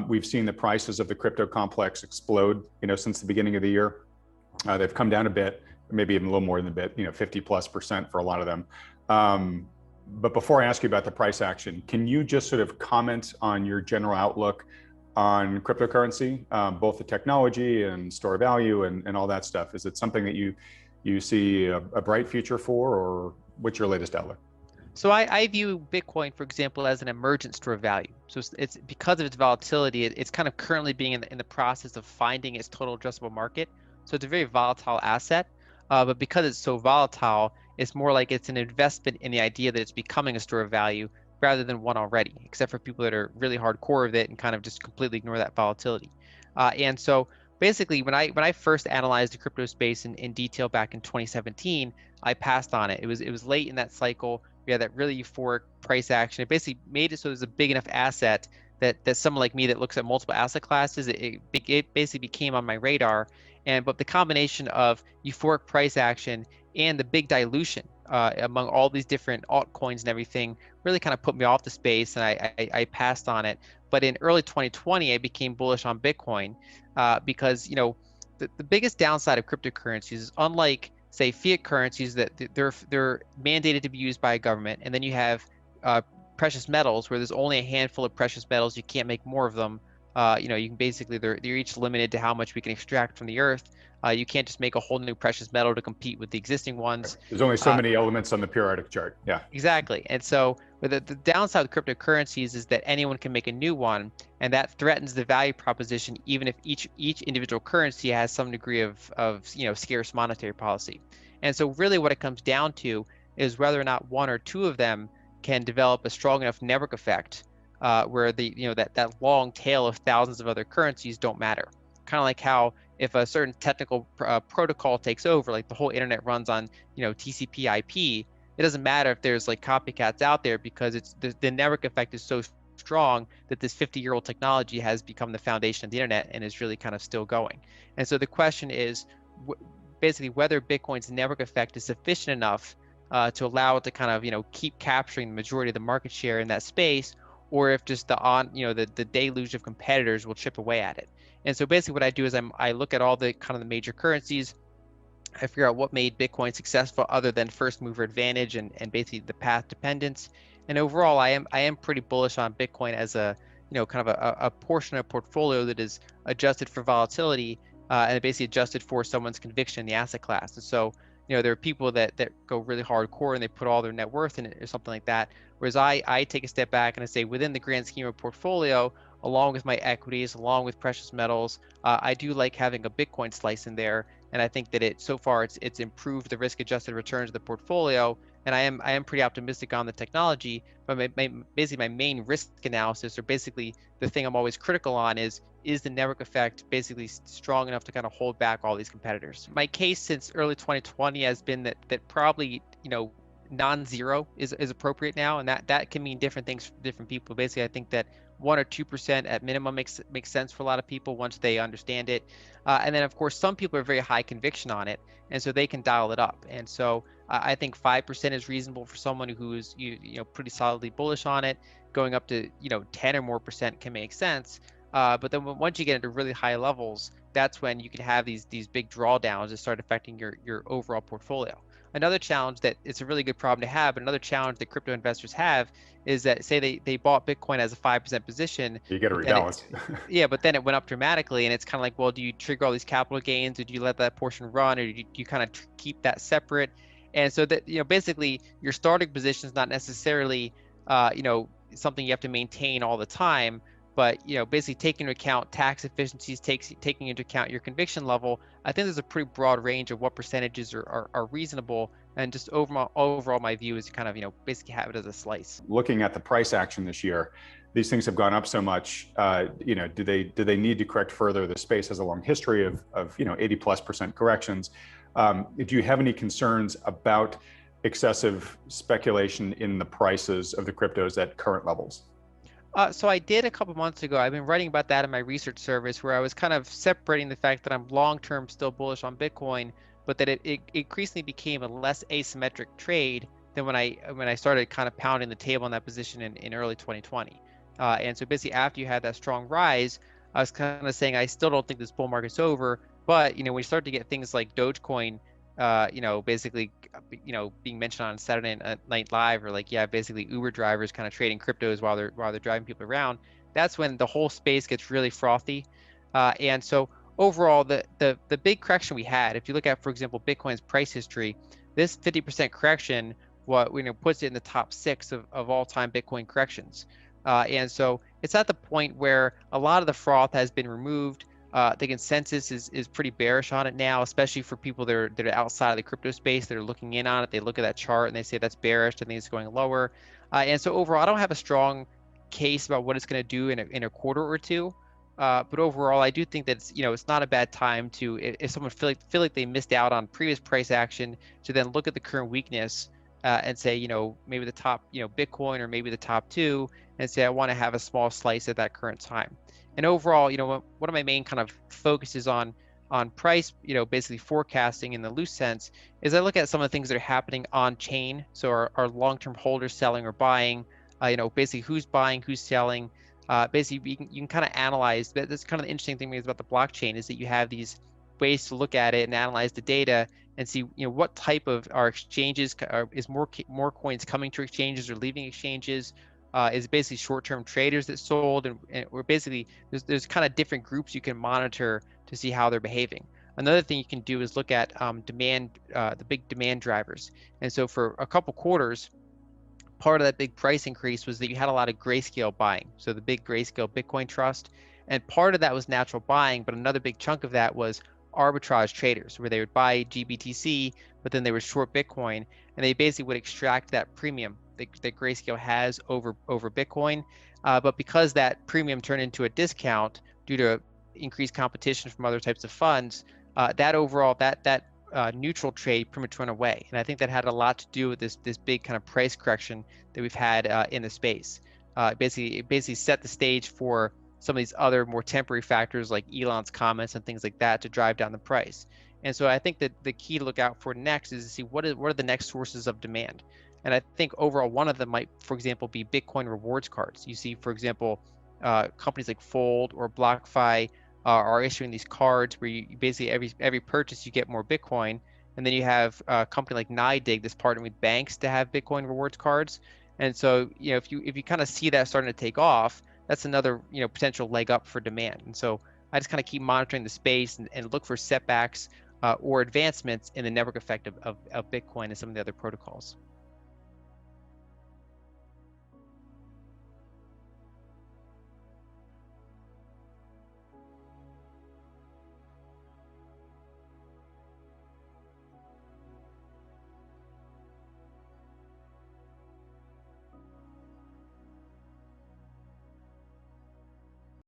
We've seen the prices of the crypto complex explode, since the beginning of the year. They've come down a bit, maybe even a little more than a bit, 50+% for a lot of them. But before I ask you about the price action, can you just sort of comment on your general outlook on cryptocurrency, both the technology and store value and all that stuff? Is it something that you see a bright future for, or what's your latest outlook? So I view Bitcoin, for example, as an emergent store of value. So it's because of its volatility, it's kind of currently being in the process of finding its total addressable market. So it's a very volatile asset, but because it's so volatile, it's more like it's an investment in the idea that it's becoming a store of value rather than one already, except for people that are really hardcore with it and kind of just completely ignore that volatility. And so basically, when I first analyzed the crypto space in detail back in 2017, I passed on it. It was late in that cycle. We had that really euphoric price action. It basically made it so it was a big enough asset that someone like me that looks at multiple asset classes, it basically became on my radar. But the combination of euphoric price action and the big dilution among all these different altcoins and everything really kind of put me off the space, and I passed on it. But in early 2020, I became bullish on Bitcoin because the biggest downside of cryptocurrencies is, unlike say fiat currencies, that they're mandated to be used by a government, and then you have precious metals where there's only a handful of precious metals. You can't make more of them. You can basically they're each limited to how much we can extract from the earth. You can't just make a whole new precious metal to compete with the existing ones. There's only so many elements on the periodic chart. Yeah, exactly. And so the downside of cryptocurrencies is that anyone can make a new one, and that threatens the value proposition, even if each individual currency has some degree of scarce monetary policy. And so really what it comes down to is whether or not one or two of them can develop a strong enough network effect where that long tail of thousands of other currencies don't matter. Kind of like how if a certain technical protocol takes over, like the whole internet runs on TCP/IP, it doesn't matter if there's like copycats out there, because it's the network effect is so strong that this 50-year-old technology has become the foundation of the internet and is really kind of still going. And so the question is basically whether Bitcoin's network effect is sufficient enough to allow it to kind of keep capturing the majority of the market share in that space, or if just the deluge of competitors will chip away at it. And so basically what I do is I look at all the kind of the major currencies. I figure out what made Bitcoin successful other than first mover advantage and basically the path dependence. And overall, I am pretty bullish on Bitcoin as a kind of a portion of portfolio that is adjusted for volatility and basically adjusted for someone's conviction in the asset class. And so there are people that go really hardcore and they put all their net worth in it or something like that. Whereas I take a step back and I say, within the grand scheme of portfolio, along with my equities, along with precious metals, I do like having a Bitcoin slice in there. And I think that so far it's improved the risk-adjusted returns of the portfolio. And I am pretty optimistic on the technology. But basically my main risk analysis, or basically the thing I'm always critical on, is the network effect basically strong enough to kind of hold back all these competitors? My case since early 2020 has been that probably non-zero is appropriate now, and that can mean different things for different people. Basically, I think that 1 or 2% at minimum makes sense for a lot of people once they understand it. And then of course some people are very high conviction on it, and so they can dial it up. And so I think 5% is reasonable for someone who's pretty solidly bullish on it. Going up to 10 or more percent can make sense. But then once you get into really high levels, that's when you can have these big drawdowns that start affecting your overall portfolio. Another challenge that it's a really good problem to have, but another challenge that crypto investors have is that, say they bought Bitcoin as a 5% position. You get to rebalance. Yeah, but then it went up dramatically, and it's kind of like, well, do you trigger all these capital gains, or do you let that portion run, or do you kind of keep that separate? And so that basically your starting position is not necessarily something you have to maintain all the time. But basically taking into account tax efficiencies, taking into account your conviction level, I think there's a pretty broad range of what percentages are reasonable. And just overall, my view is to kind of basically have it as a slice. Looking at the price action this year, these things have gone up so much. Do they need to correct further? The space has a long history of 80+% corrections. Do you have any concerns about excessive speculation in the prices of the cryptos at current levels? So I did a couple months ago. I've been writing about that in my research service, where I was kind of separating the fact that I'm long-term still bullish on Bitcoin, but that it increasingly became a less asymmetric trade than when I started kind of pounding the table on that position in early 2020. And so basically after you had that strong rise, I was kind of saying I still don't think this bull market's over, but when you start to get things like Dogecoin, basically, being mentioned on Saturday Night Live, or like, yeah, basically Uber drivers kind of trading cryptos while they're driving people around. That's when the whole space gets really frothy. And so overall, the big correction we had, if you look at, for example, Bitcoin's price history, this 50% correction, puts it in the top 6 of all-time Bitcoin corrections. And so it's at the point where a lot of the froth has been removed. The consensus is pretty bearish on it now, especially for people that are outside of the crypto space that are looking in on it. They look at that chart and they say that's bearish. I think it's going lower. And so overall, I don't have a strong case about what it's going to do in a quarter or two. But overall, I do think that it's not a bad time to, if someone feel like they missed out on previous price action, to then look at the current weakness and say, maybe the top, Bitcoin, or maybe the top 2, and say I want to have a small slice at that current time. And overall, one of my main kind of focuses on price, basically forecasting in the loose sense, is I look at some of the things that are happening on chain. So are long-term holders selling or buying? Basically who's buying, who's selling. Basically, you can kind of analyze. That's kind of the interesting thing about the blockchain, is that you have these ways to look at it and analyze the data and see, what type of our exchanges is more coins coming to exchanges or leaving exchanges. Is basically short-term traders that sold, and we're basically there's kind of different groups you can monitor to see how they're behaving. Another thing you can do is look at demand, the big demand drivers. And so for a couple quarters, part of that big price increase was that you had a lot of grayscale buying. So the big grayscale Bitcoin trust, and part of that was natural buying, but another big chunk of that was arbitrage traders, where they would buy GBTC, but then they would short Bitcoin, and they basically would extract that premium that grayscale has over Bitcoin. But because that premium turned into a discount due to increased competition from other types of funds, that overall that neutral trade pretty much went away. And I think that had a lot to do with this big kind of price correction that we've had in the space. It basically set the stage for some of these other more temporary factors like Elon's comments and things like that to drive down the price. And so I think that the key to look out for next is to see what are the next sources of demand. And I think overall one of them might, for example, be Bitcoin rewards cards. You see, for example, companies like Fold or BlockFi are issuing these cards where you basically every purchase you get more Bitcoin, and then you have a company like NYDIG that's partnering with banks to have Bitcoin rewards cards. And so if you kind of see that starting to take off, that's another potential leg up for demand. And so I just kind of keep monitoring the space and look for setbacks or advancements in the network effect of Bitcoin and some of the other protocols.